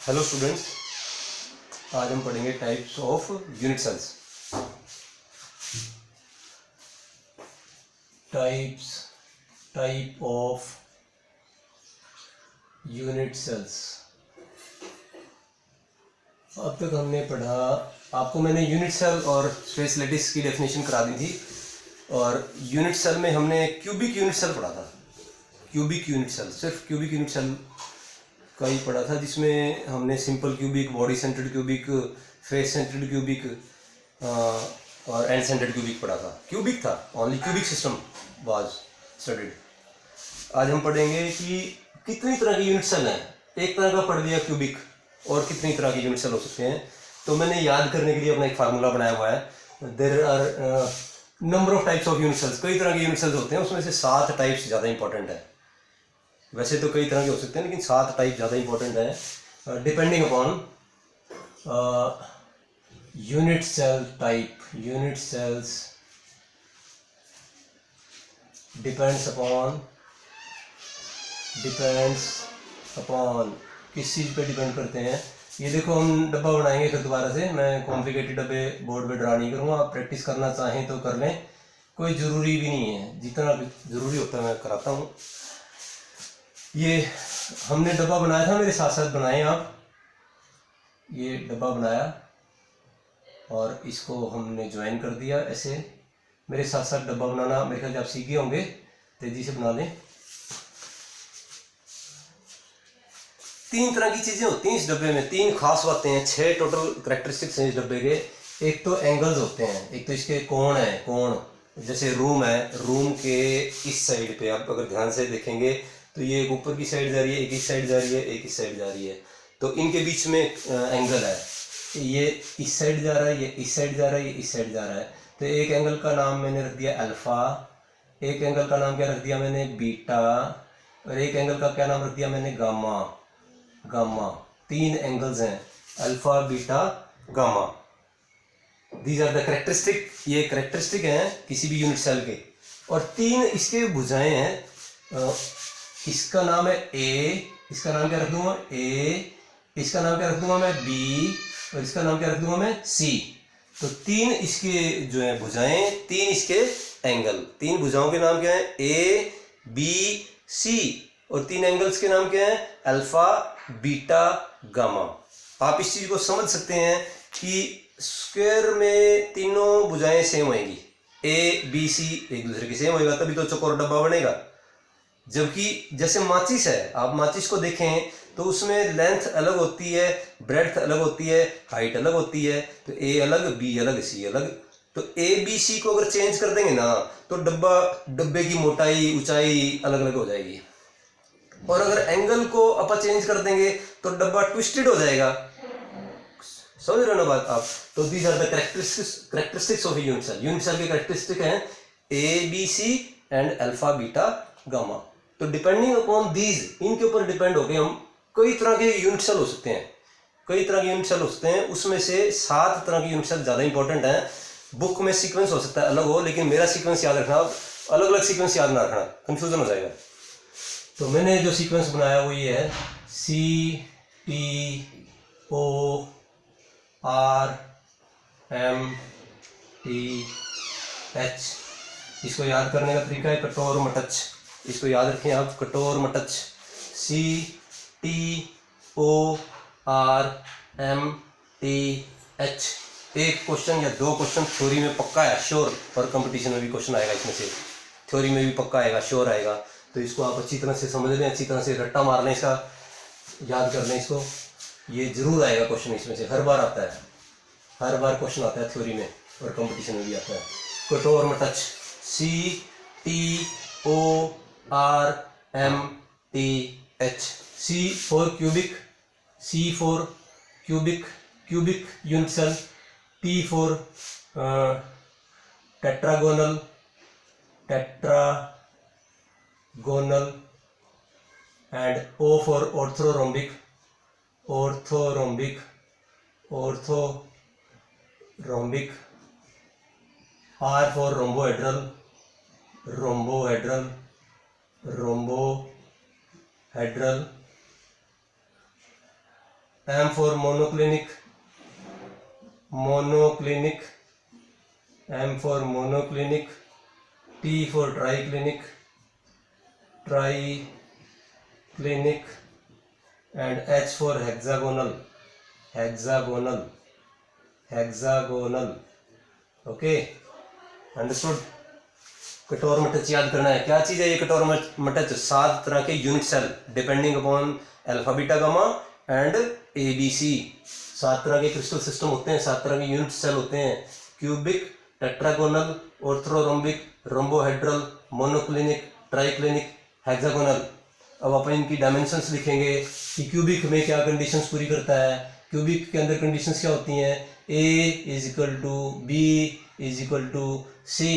Hello students, आज हम पढ़ेंगे types of unit cells. Type of unit cells. अब तक हमने पढ़ा, आपको मैंने यूनिट सेल और स्पेस लैटिस की डेफिनेशन करा दी थी, और यूनिट सेल में हमने क्यूबिक यूनिट सेल पढ़ा था। क्यूबिक यूनिट सेल, सिर्फ क्यूबिक यूनिट सेल का ही पढ़ा था, जिसमें हमने simple cubic, body centred cubic, face centred cubic और एंड सेंटर्ड क्यूबिक पढ़ा था। क्यूबिक था, only cubic system was studied. आज हम पढ़ेंगे कि कितनी तरह की यूनिट सेल हैं। एक तरह का पढ़ लिया क्यूबिक, और कितनी तरह की यूनिट सेल हो सकते हैं। तो मैंने याद करने के लिए अपना एक फार्मूला बनाया हुआ है। There are number of types of unit cells. कई तरह के यूनिट सेल्स होते हैं, उसमें से 7 टाइप्स ज़्यादा इंपॉर्टेंट है। वैसे तो कई तरह के हो सकते हैं, लेकिन 7 टाइप ज़्यादा इंपॉर्टेंट है, depending upon unit cell type. Unit cells depends upon किस चीज़ पे डिपेंड करते हैं। ये देखो, हम डब्बा बनाएंगे फिर दोबारा से। मैं कॉम्प्लिकेटेड डब्बे बोर्ड पे ड्रा नहीं करूँगा। आप प्रैक्टिस करना चाहें तो कर लें, कोई ज़रूरी भी नहीं है, जितना ज़रूरी होता है मैं कराता हूँ। ये हमने डब्बा बनाया था, मेरे साथ साथ बनाए आप। ये डब्बा बनाया और इसको हमने ज्वाइन कर दिया ऐसे। मेरे साथ साथ डब्बा बनाना मेरे ख्याल से आप सीख गए होंगे, तेजी से बना लें। 3 तरह की चीज़ें होती हैं इस डब्बे में, 3 खास बातें हैं, 6 टोटल करेक्टरिस्टिक्स हैं इस डब्बे के। एक तो एंगल्स होते हैं, एक तो इसके कोण है। कोण जैसे रूम है, रूम के इस साइड पे आप अगर ध्यान से देखेंगे तो ये एक ऊपर की साइड जा रही है, एक इस साइड जा रही है, एक इस साइड जा रही है, तो इनके बीच में एंगल है। ये इस साइड जा रहा है, ये इस साइड जा रहा है, ये इस साइड जा रहा है। तो एक एंगल का नाम मैंने रख दिया अल्फा, एक एंगल का नाम क्या रख दिया मैंने, बीटा, और एक एंगल का क्या नाम रख दिया मैंने, गामा। गामा 3 एंगल्स हैं, alpha, beta, gamma. These are the characteristic. ये करेक्टरिस्टिक हैं किसी भी यूनिट सेल के। और 3 इसके भुजाएं हैं। इसका नाम है ए, इसका नाम क्या रख दूंगा, ए, इसका नाम क्या रख दूंगा मैं, बी, और इसका नाम क्या रख दूंगा मैं, सी। तो 3 इसके जो है भुजाएं, 3 इसके एंगल। 3 भुजाओं के नाम क्या है, ए, बी, सी, और 3 एंगल्स के नाम क्या है, अल्फा, बीटा, गामा। आप इस चीज को समझ सकते हैं कि स्क्वायर में तीनों भुजाएं सेम होंगी, ए, बी, सी एक दूसरे की सेम होगा, तभी तो चौकोर डब्बा बनेगा। जबकि जैसे माचिस है, आप माचिस को देखें तो उसमें लेंथ अलग होती है, ब्रेड्थ अलग होती है, हाइट अलग होती है। तो ए अलग, बी अलग, सी अलग। तो ए, बी, सी को अगर चेंज कर देंगे ना, तो डब्बे की मोटाई, ऊंचाई अलग अलग हो जाएगी। और अगर एंगल को अपन चेंज कर देंगे तो डब्बा ट्विस्टेड हो जाएगा। समझ रहे हो ना बात आप? तो these are the characteristics of unit cell. Unit cell के करेक्टरिस्टिक हैं A, B, C and alpha, beta, gamma. तो डिपेंडिंग अपॉन दीज, इनके ऊपर डिपेंड होकर हम कई तरह के यूनिट सेल हो सकते हैं। कई तरह के यूनिट सेल हो सकते हैं, उसमें से 7 तरह के यूनिट सेल ज़्यादा इंपॉर्टेंट हैं। बुक में सीक्वेंस हो सकता है अलग हो, लेकिन मेरा सीक्वेंस याद रखना, अलग अलग सीक्वेंस याद ना रखना, कंफ्यूजन हो जाएगा। तो मैंने जो सीक्वेंस बनाया वो ये है, C, T, O, R, M, T, H। इसको याद करने का तरीका है कटोर मटच। इसको याद रखें आप, कटोर मटच। C, T, O, R, M, T, H। एक क्वेश्चन या 2 क्वेश्चन थ्योरी में पक्का है, श्योर, और कंपटीशन में भी क्वेश्चन आएगा इसमें से, थ्योरी में भी पक्का आएगा, श्योर आएगा। तो इसको आप अच्छी तरह से समझ लें, अच्छी तरह से रट्टा मार लें, इसका याद कर लें इसको। ये जरूर आएगा क्वेश्चन इसमें से, हर बार आता है, हर बार क्वेश्चन आता है थ्योरी में, और कंपटीशन में भी आता है। कटोर मटच, C, T, O, R, M, T, H। C for cubic, C for cubic unit cell, T for tetragonal and O for orthorhombic, R for rhombohedral, M for monoclinic, monoclinic, M for monoclinic, T for triclinic, triclinic, and H for hexagonal, hexagonal, hexagonal. Okay, understood. कटोर मटच याद करना है, क्या चीज़ है ये कटोर मटच? 7 तरह के unit cell depending upon alpha beta gamma and ABC। 7 तरह के क्रिस्टल सिस्टम होते हैं, 7 तरह के यूनिट सेल होते हैं। Cubic, tetragonal, orthorhombic, rhombohedral, monoclinic, triclinic, hexagonal. अब अपन इनकी डायमेंशंस लिखेंगे कि क्यूबिक में क्या कंडीशंस पूरी करता है। क्यूबिक के अंदर कंडीशंस क्या होती हैं? A is equal to B is equal to C,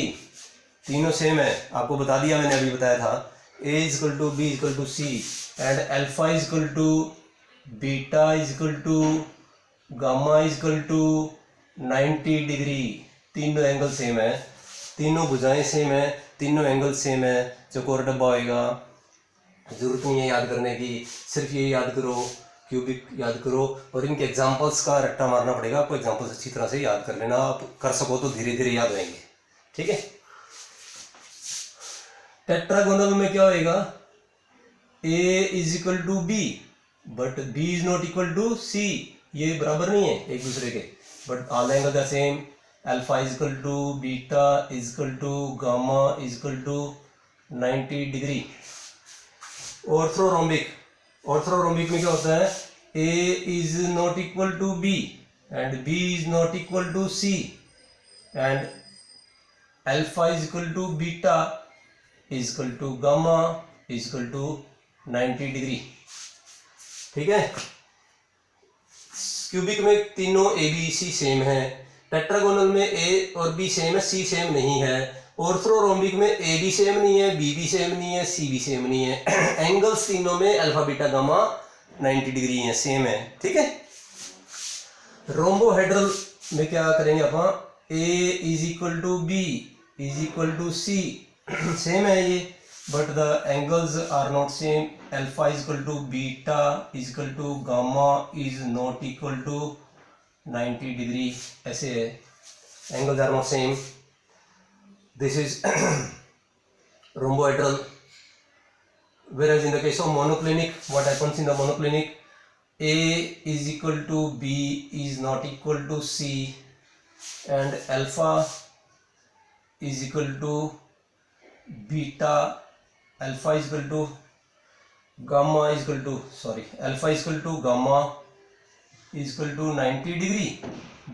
तीनों सेम है, आपको बता दिया मैंने, अभी बताया था। A is equal to B is equal to C and alpha is equal to beta is equal to gamma is equal to 90 degree. तीनों एंगल सेम है, तीनों भुजाएं सेम है, तीनों एंगल सेम है। चौकोर डब्बा होएगा, जरूरत नहीं है याद करने की, सिर्फ ये याद करो, क्यूबिक याद करो, और इनके एग्जांपल्स का रट्टा मारना पड़ेगा आपको। एग्जांपल्स अच्छी तरह से याद कर लेना, आप कर सको तो धीरे धीरे याद होंगे, ठीक है। टेट्रागोनल में क्या होएगा? A is equal to B but B is not equal to C, ये बराबर नहीं है एक दूसरे के, but all angle are same. Alpha is equal to beta is equal to gamma is equal to 90 degree. Orthorhombic, orthorhombic में क्या होता है? A is not equal to B and B is not equal to C and alpha is equal to beta is equal to gamma is equal to 90 degree, ठीक है। Cubic में तीनों ABC same है, tetragonal में A और B same है, C same नहीं है। ऑर्थोरोम्बिक में A भी सेम नहीं है, B भी सेम नहीं है, C भी सेम नहीं है। एंगल्स तीनों में अल्फा बीटा गामा 90 डिग्री है, सेम है, ठीक है। रोम्बोहेड्रल में क्या करेंगे अपन? A is equal to B is equal to C, same है ये, but the angles are not same. Alpha is equal to beta is equal to gamma is not equal to 90 degree, ऐसे है, angles are not same. This is rhombohedral. Whereas in the case of monoclinic, what happens in the monoclinic? A is equal to B is not equal to C and alpha is equal to beta, alpha is equal to gamma is equal to, sorry, alpha is equal to gamma is equal to 90 degree,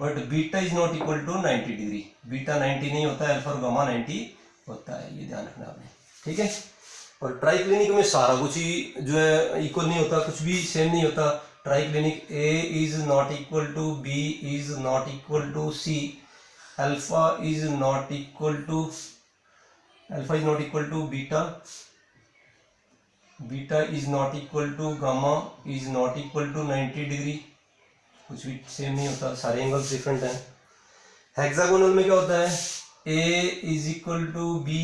but beta is not equal to 90 degree. Beta 90 नहीं होता है, alpha और gamma 90 होता है, ये ध्यान रखना आपने, ठीक है। और ट्राइक्लिनिक में सारा कुछ ही जो है इक्वल नहीं होता, कुछ भी सेम नहीं होता। Triclinic A is not equal to B is not equal to C, alpha is not equal to beta, beta is not equal to gamma is not equal to 90 degree, कुछ भी same नहीं होता, सारे angles different हैं। Hexagonal में क्या होता है? A is equal to B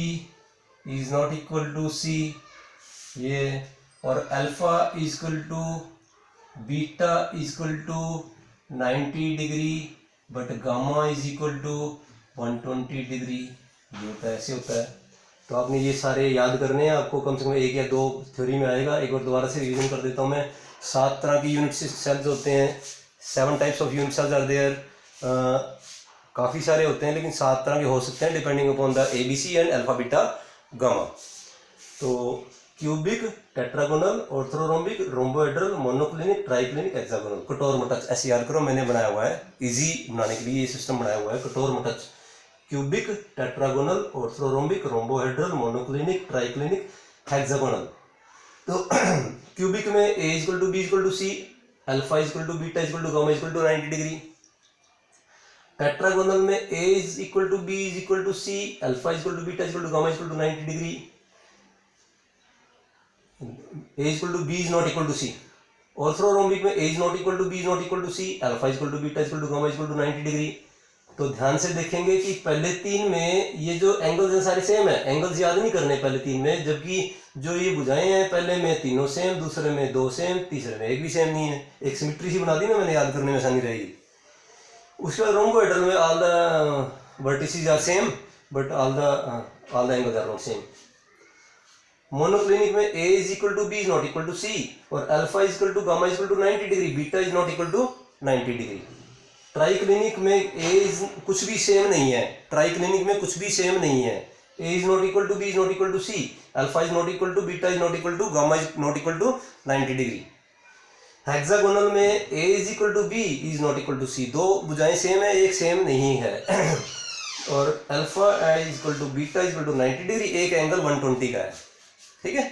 is not equal to C, ये, और alpha is equal to beta is equal to 90 degree but gamma is equal to 120 degree, ये होता है, ऐसे होता है। तो आपने ये सारे याद करने हैं, आपको कम से कम 1 या 2 थ्योरी में आएगा। एक बार दोबारा से रिवीजन कर देता हूँ मैं। 7 तरह की यूनिट सेल्स होते हैं, 7 types of unit cells are there. काफ़ी सारे होते हैं लेकिन 7 तरह के हो सकते हैं depending upon the ABC and alpha beta gamma. तो cubic, tetragonal, orthorhombic, rhombohedral, monoclinic, triclinic, hexagonal. कटोर मटच ऐसे याद करो, मैंने बनाया हुआ है, इजी बनाने के लिए ये सिस्टम बनाया हुआ है। कटोर मटच, cubic, tetragonal, orthorhombic, rhombohedral, monoclinic, triclinic, hexagonal. तो क्यूबिक में A equal to B equal to C, alpha equal to beta equal to gamma equal to 90 degree. Tetragonal में A is equal to B is equal to C, alpha equal to beta equal to gamma equal to 90 degree. A equal to B is not equal to C। Orthorhombic में A is not equal to B is not equal to C, alpha equal to beta equal to gamma equal to 90 degree. तो ध्यान से देखेंगे कि पहले 3 में ये जो एंगल्स हैं सारे सेम है, एंगल्स याद नहीं करने पहले 3 में, जबकि जो ये भुजाएं हैं पहले में तीनों सेम, दूसरे में 2 सेम, तीसरे में एक भी सेम नहीं है। एक सिमेट्री सी बना दी ना मैंने, याद करने में आसानी रहेगी। उसके बाद रोम्बोहेड्रल में all the vertices are same but all the angles are not same. Monoclinic में a is equal to b is not equal to c और alpha is equal to gamma is equal to 90 degree, beta is not equal to 90 degree. Triclinic में a is कुछ भी same नहीं है, triclinic में कुछ भी सेम नहीं है। a is not equal to b is not equal to c, alpha is not equal to beta is not equal to gamma is not equal to 90 degree. Hexagonal में a is equal to b is not equal to c, दो भुजाएं same है, एक same नहीं है। और alpha is equal to beta is equal to 90 degree, एक angle 120 का है। ठीक है,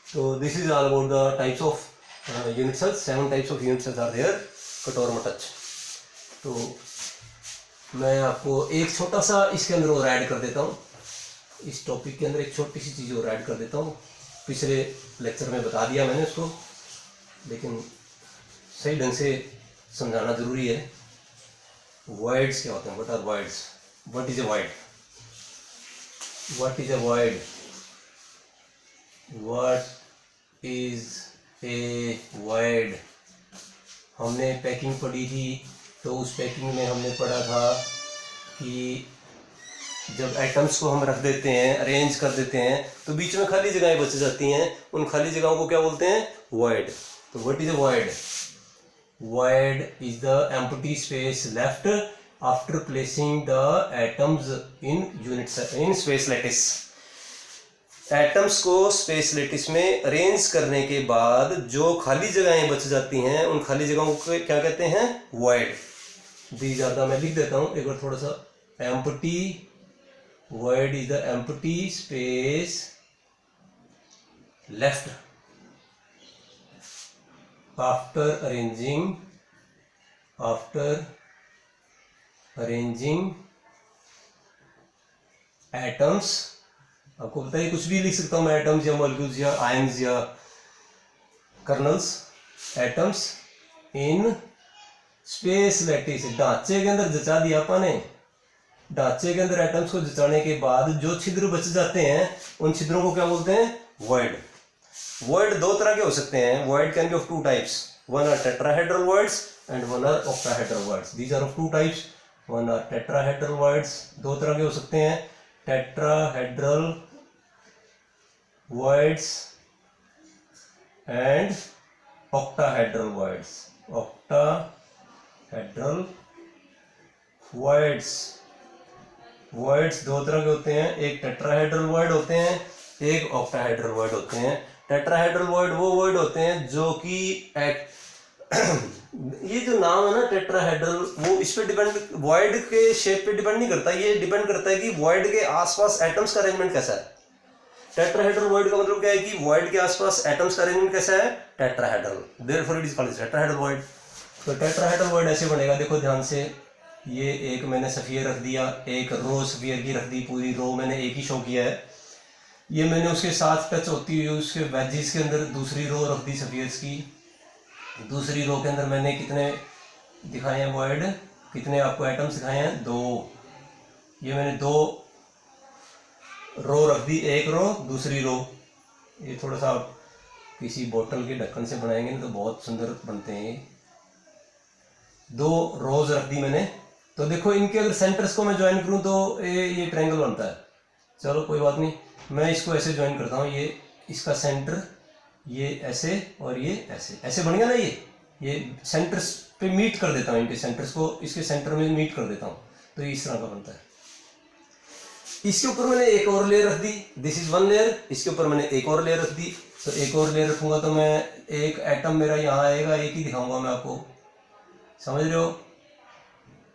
तो this is all about the types of unit cells. 7 types of unit cells are there, कट और मटच। तो मैं आपको एक छोटा सा इसके अंदर और ऐड कर देता हूँ, इस टॉपिक के अंदर एक छोटी सी चीज़ और ऐड कर देता हूँ। पिछले लेक्चर में बता दिया मैंने उसको, लेकिन सही ढंग से समझाना ज़रूरी है। वॉइड्स क्या होते हैं? What are voids? What is a void? What is a void? What is a void? हमने पैकिंग पढ़ी थी, तो उस पैकिंग में हमने पढ़ा था कि जब एटम्स को हम रख देते हैं, अरेंज कर देते हैं, तो बीच में खाली जगहें बच जाती हैं। उन खाली जगहों को क्या बोलते हैं? वॉइड। तो what is a void? Void is the empty space left after placing the atoms in unit in space lattice. Atoms को स्पेस लैटिस में अरेंज करने के बाद जो खाली जगहें बच जाती हैं, उन खाली जगहों को क्या कहते हैं? वॉइड। दीज आर द, मैं लिख देता हूं एक बार थोड़ा सा। Empty void is the empty space left after arranging atoms. आपको पता है कुछ भी लिख सकता हूं मैं, एटम्स या मॉलिक्यूल्स या आयन्स या colonel's. Atoms in space lattice, ढांचे के अंदर जचा दिया अपने। ढांचे के अंदर एटम्स को जचाने के बाद जो छिद्र बच जाते हैं, उन छिद्रों को क्या बोलते हैं? वॉइड। वॉइड दो तरह के हो सकते हैं। Void can be of 2 types, one are tetrahedral voids and one are octahedral voids. These are of 2 types, one are tetrahedral voids, दो तरह के हो सकते हैं, tetrahedral voids and octahedral voids। octahedral voids, voids दो तरह के होते हैं, एक टेट्राहेड्रल void होते हैं, एक ऑक्टाहेड्रल void होते हैं। टेट्राहेड्रल void वो void होते हैं जो कि ये जो नाम है ना टेट्राहेड्रल, वो इस पे डिपेंड, void के शेप पे डिपेंड नहीं करता, ये डिपेंड करता है कि void के आसपास एटम्स का अरेंजमेंट कैसा है। टेट्राहेड्रल वॉइड का मतलब क्या है कि वॉइड के आसपास एटम्स का अरेंजमेंट कैसा है? Tetrahedral, therefore it is called tetrahedral void. तो टेट्राहेड्रल वॉइड ऐसे बनेगा, देखो ध्यान से। ये एक मैंने सफियर रख दिया, एक रो सफियर की रख दी, पूरी रो मैंने एक ही शो किया है। ये मैंने उसके साथ टच होती हुई उसके वेजेस के अंदर दूसरी रो रख दी सफियर्स की। दूसरी रो के अंदर मैंने कितने दिखाए हैं वॉइड? कितने आपको एटम्स दिखाए हैं? 2। ये मैंने 2 रो रख दी, एक रो दूसरी रो। ये थोड़ा सा आप किसी बोतल के ढक्कन से बनाएंगे ना तो बहुत सुंदर बनते हैं। 2 रोज रख दी मैंने। तो देखो इनके अगर सेंटर्स को मैं ज्वाइन करूं तो ये ट्रायंगल बनता है। चलो कोई बात नहीं, मैं इसको ऐसे ज्वाइन करता हूं। ये इसका सेंटर, ये ऐसे और ये ऐसे, ऐसे बन गया ना। ये सेंटर्स पे मीट कर देता हूं, इनके सेंटर्स को इसके सेंटर में मीट कर देता हूं, तो ये इस तरह का बनता है। इसके ऊपर मैंने एक और लेयर रख दी, दिस इज 1 लेयर। इसके ऊपर मैंने एक और लेयर रख दी, तो एक और लेयर रखूंगा तो मैं एक एटम मेरा यहाँ आएगा, एक ही दिखाऊंगा मैं आपको, समझ रहे हो?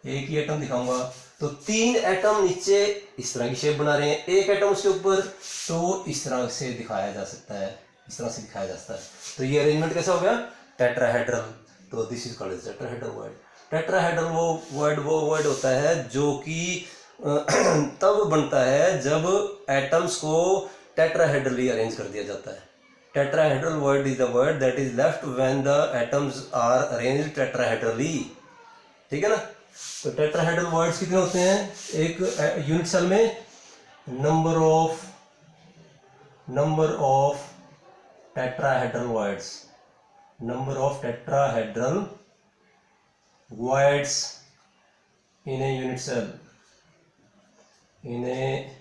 एक ही एटम दिखाऊंगा। तो 3 एटम नीचे इस तरह की शेप बना रहे हैं, एक एटम उसके ऊपर, तो इस तरह से दिखाया जा सकता है, इस तरह से दिखाया जा सकता है। तो ये अरेंजमेंट कैसा हो गया? टेट्राहेड्रल। तो this is called tetrahedral void. Tetrahedral वो वॉइड होता है जो कि तब बनता है जब एटम्स को टेट्राहेड्रली अरेंज कर दिया जाता है। Tetrahedral void is the void that is left when the atoms are arranged tetrahedrally. ठीक है ना? तो टेट्राहेड्रल वर्ड्स कितने होते हैं एक यूनिट सेल में? Number of tetrahedral voids, number of tetrahedral voids in a unit cell, in a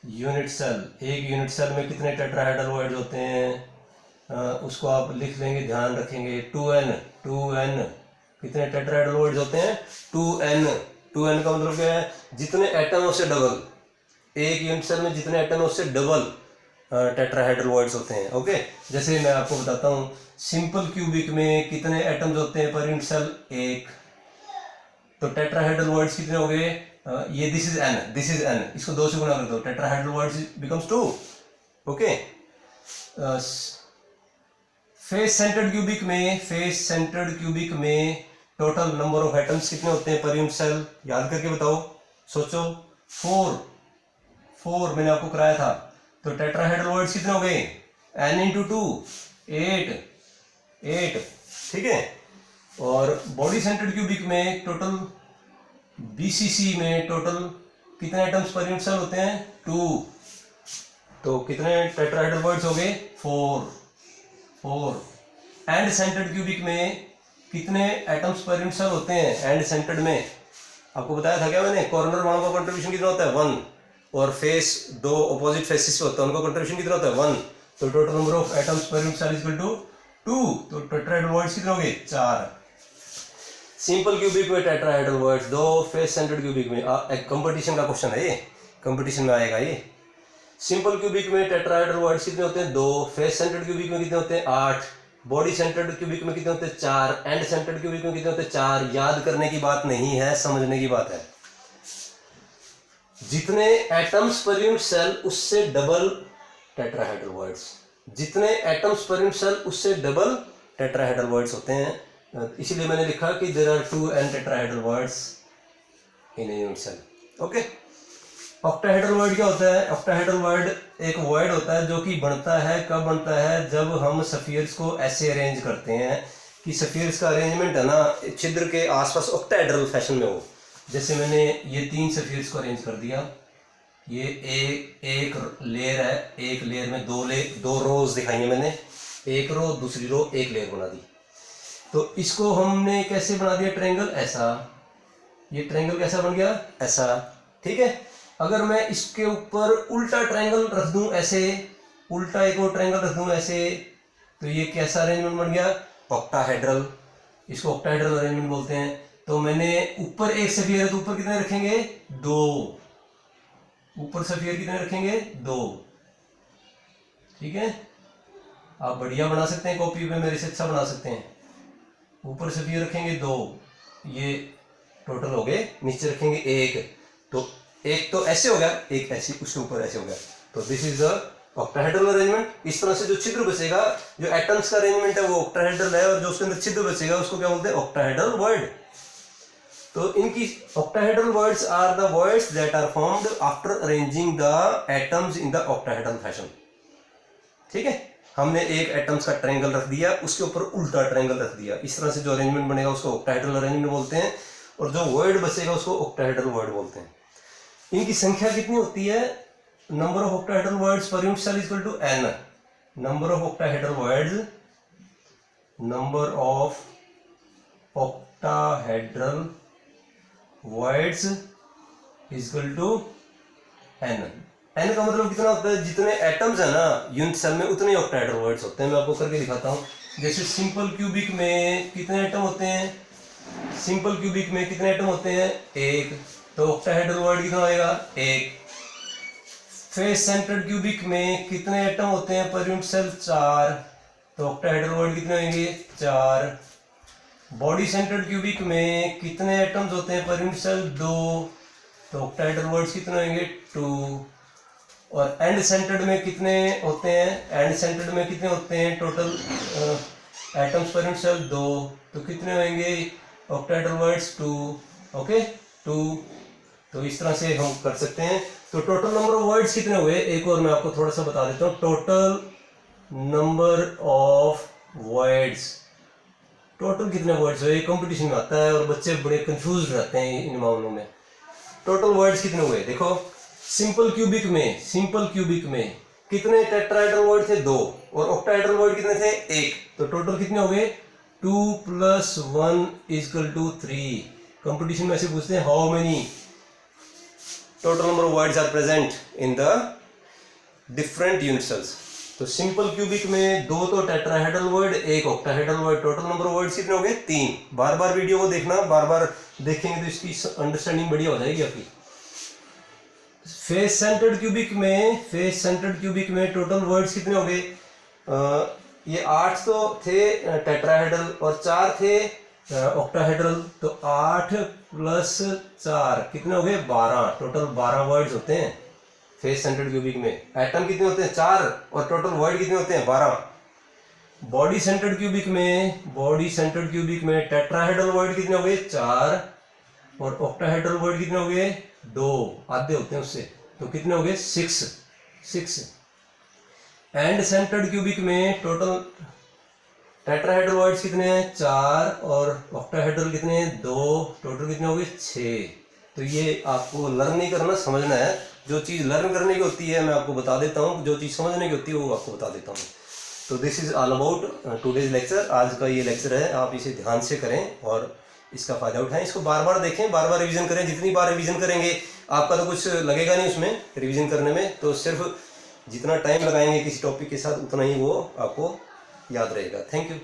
unit cell. एक यूनिट सेल में कितने टेट्राहेड्रल वर्ड्स होते हैं? उसको आप लिख लेंगे, ध्यान रखेंगे। 2n कितने टेट्राहेड्रल वर्ड्स होते हैं? 2n का मतलब क्या है? जितने एटम उससे डबल, एक यूनिट सेल में जितने एटम उससे डबल टेट्राहेड्रल वर्ड्स होते हैं। ओके, जैसे मैं आपको बताता हूँ, सिंपल क्यूबिक में कितने एटम्स होते हैं पर यूनिट सेल? 1। तो टेट्राहेड्रल वर्ड्स कितने हो गए? ये दिस इज n, इसको 2 से गुणा कर दो, tetrahedral words becomes 2। Okay, face centred cubic में टोटल नंबर ऑफ एटम्स कितने होते हैं पर यूनिट सेल? याद करके बताओ, सोचो। 4 मैंने आपको कराया था। तो टेट्राहेड्रल वर्ड्स कितने हो गए? n × 2 8, ठीक है। और बॉडी सेंटर्ड क्यूबिक में टोटल, BCC में टोटल कितने एटम्स पर यूनिट सेल होते हैं? 2। तो कितने टेट्राहेड्रल वर्ड्स हो गए? 4। एंड सेंटर्ड क्यूबिक में कितने एटम्स पर यूनिट सेल होते हैं? एंड सेंटर्ड में आपको बताया था क्या मैंने? कॉर्नर वालों का कंट्रीब्यूशन कितना होता है? 1। और फेस, 2 ऑपोजिट फेसिस होता है, उनका कंट्रीब्यूशन कितना होता है? 1। तो total number of atoms per unit cell equal to 2। तो टेट्राहेड्रल वर्ड्स कितने हो गए? 4। सिंपल क्यूबिक में tetrahedral voids 2, face centred cubic में, एक कंपटीशन का क्वेश्चन है ये, कंपटीशन में आएगा ये। सिंपल क्यूबिक में टेट्राहेड्रल वर्ड्स कितने होते हैं? 2। फेस सेंटर्ड क्यूबिक में कितने होते हैं? 8। बॉडी सेंटर्ड क्यूबिक में कितने होते हैं? 4। एंड सेंटर्ड क्यूबिक में कितने होते हैं? 4। याद करने की बात नहीं है, समझने की बात है। जितने एटम्स पर यूनिट सेल उससे डबल टेट्राहेड्रल वर्ड्स, जितने एटम्स पर यूनिट सेल उससे डबल टेट्राहेड्रल वर्ड्स होते हैं। इसीलिए मैंने लिखा कि there are 2n tetrahedral voids in a unit cell. Okay, octahedral void क्या होता है? ऑक्टाहेड्रल वर्ड एक वर्ड होता है जो कि बनता है, कब बनता है? जब हम सफियर्स को ऐसे अरेंज करते हैं कि सफियर्स का अरेंजमेंट है ना छिद्र के आसपास ऑक्टाहेड्रल फैशन में हो। जैसे मैंने ये 3 सफियर्स को अरेंज कर दिया, ये एक लेयर है, एक लेयर में 2 रोज दिखाई है मैंने, एक रो, दूसरी रो, एक लेयर बना दी। तो इसको हमने कैसे बना दिया? ट्रायंगल ऐसा, ये ट्रायंगल कैसा बन गया? ऐसा, ठीक है। अगर मैं इसके ऊपर उल्टा ट्रायंगल रख दूं ऐसे, उल्टा एक और ट्रायंगल रख दूं ऐसे, तो ये कैसा अरेंजमेंट बन गया? ऑक्टाहेड्रल। इसको ऑक्टाहेड्रल अरेंजमेंट बोलते हैं। तो मैंने ऊपर एक सफियर है तो ऊपर कितने रखेंगे? 2। ऊपर सफियर कितने रखेंगे? 2, ठीक है। आप बढ़िया बना सकते हैं, कॉपी पे मेरे से अच्छा बना सकते हैं। ऊपर सफियर रखेंगे 2, ये टोटल हो गए। नीचे रखेंगे 1, तो एक तो ऐसे हो गया, एक ऐसे, उसके ऊपर ऐसे हो गया। तो this is the octahedral arrangement. इस तरह से जो छिद्र बचेगा, जो एटम्स का अरेंजमेंट है वो ऑक्टाहेड्रल है, और जो उसके अंदर छिद्र बचेगा उसको क्या बोलते हैं? Octahedral void. तो इनकी octahedral voids are the voids that are formed after arranging the atoms in the octahedral fashion, ठीक है। हमने एक एटम्स का ट्रायंगल रख दिया, उसके ऊपर उल्टा ट्रायंगल रख दिया, इस तरह से जो अरेंजमेंट बनेगा उसको ऑक्टाहेड्रल अरेंजमेंट बोलते हैं, और जो वर्ड बचेगा उसको ऑक्टाहेड्रल वर्ड बोलते हैं। इनकी संख्या कितनी होती है? Number of octahedral voids per unit cell equal to n। Number of octahedral voids, number of octahedral voids equal to n। n का मतलब कितना होता है? जितने एटम्स है ना यूनिट सेल में उतने ऑक्टाहेड्रल वर्ड्स होते हैं। मैं आपको करके दिखाता हूँ। जैसे सिंपल क्यूबिक में कितने एटम होते हैं? सिंपल क्यूबिक में कितने एटम होते हैं? 1। तो ऑक्टाहेड्रल वर्ड कितना आएगा? 1। फेस सेंटर्ड क्यूबिक में कितने एटम होते हैं पर यूनिट सेल? 4। तो ऑक्टाहेड्रल वर्ड कितने होंगे? 4। बॉडी सेंटर्ड क्यूबिक में कितने एटम्स होते हैं पर यूनिट सेल? 2। तो ऑक्टाहेड्रल वर्ड्स कितने होंगे? 2। और एंड सेंटर्ड में कितने होते हैं? एंड सेंटर्ड में कितने होते हैं total atoms per unit cell? 2। तो कितने होंगे ऑक्टाहेड्रल वर्ड्स? 2। ओके, 2। तो इस तरह से हम कर सकते हैं। तो टोटल नंबर ऑफ वर्ड्स कितने हुए? एक और मैं आपको थोड़ा सा बता देता हूँ। Total number of words total कितने वर्ड्स हुए, कंपटीशन में आता है और बच्चे बड़े कंफ्यूज रहते हैं इन मामलों में। टोटल वर्ड्स कितने हुए देखो, सिंपल क्यूबिक में कितने टेट्राहेड्रल वर्ड थे, 2, और ऑक्टाहेड्रल वर्ड कितने थे, 1। तो टोटल कितने हो गए, 2 + 1 = 3। कंपटीशन में ऐसे पूछते हैं, how many total number of voids are present in the different unit cells. तो सिंपल क्यूबिक में 2 तो tetrahedral void, 1 octahedral void. Total number of voids कितने हो गए, 3। बार बार वीडियो को देखना, बार बार देखेंगे तो इसकी अंडरस्टैंडिंग बढ़िया हो जाएगी आपकी। फेस सेंटर्ड क्यूबिक में टोटल वर्ड्स कितने हो गए, ये 8 तो थे टेट्राहेड्रल और 4 थे ऑक्टाहेड्रल। तो 8 + 4 कितने हो गए, 12। टोटल 12 वर्ड्स होते हैं फेस सेंटर्ड क्यूबिक में। एटम कितने होते हैं, 4, और टोटल वर्ड कितने होते हैं, 12। बॉडी सेंटर्ड क्यूबिक में टेट्राहेड्रल वर्ड कितने हो गए, 4, और ऑक्टाहेड्रल वर्ड कितने हो गए, 2, आधे होते हैं उससे, तो कितने हो गए, 6। एंड सेंटर्ड क्यूबिक में टोटल टेट्राहेड्रल वर्ड्स कितने हैं, 4, और ऑक्टाहेड्रल कितने हैं, 2, टोटल कितने हो गए, 6। तो ये आपको लर्न नहीं करना, समझना है। जो चीज़ लर्न करने की होती है मैं आपको बता देता हूँ, जो चीज़ समझने की होती है वो आपको बता देता हूँ। तो this is all about today's lecture. आज का ये लेक्चर है, आप इसे ध्यान से करें और इसका फ़ायदा उठाएं। इसको बार बार देखें, बार बार रिवीजन करें। जितनी बार रिवीजन करेंगे आपका तो कुछ लगेगा नहीं उसमें रिवीजन करने में, तो सिर्फ जितना टाइम लगाएंगे किसी टॉपिक के साथ उतना ही वो आपको याद रहेगा। Thank you.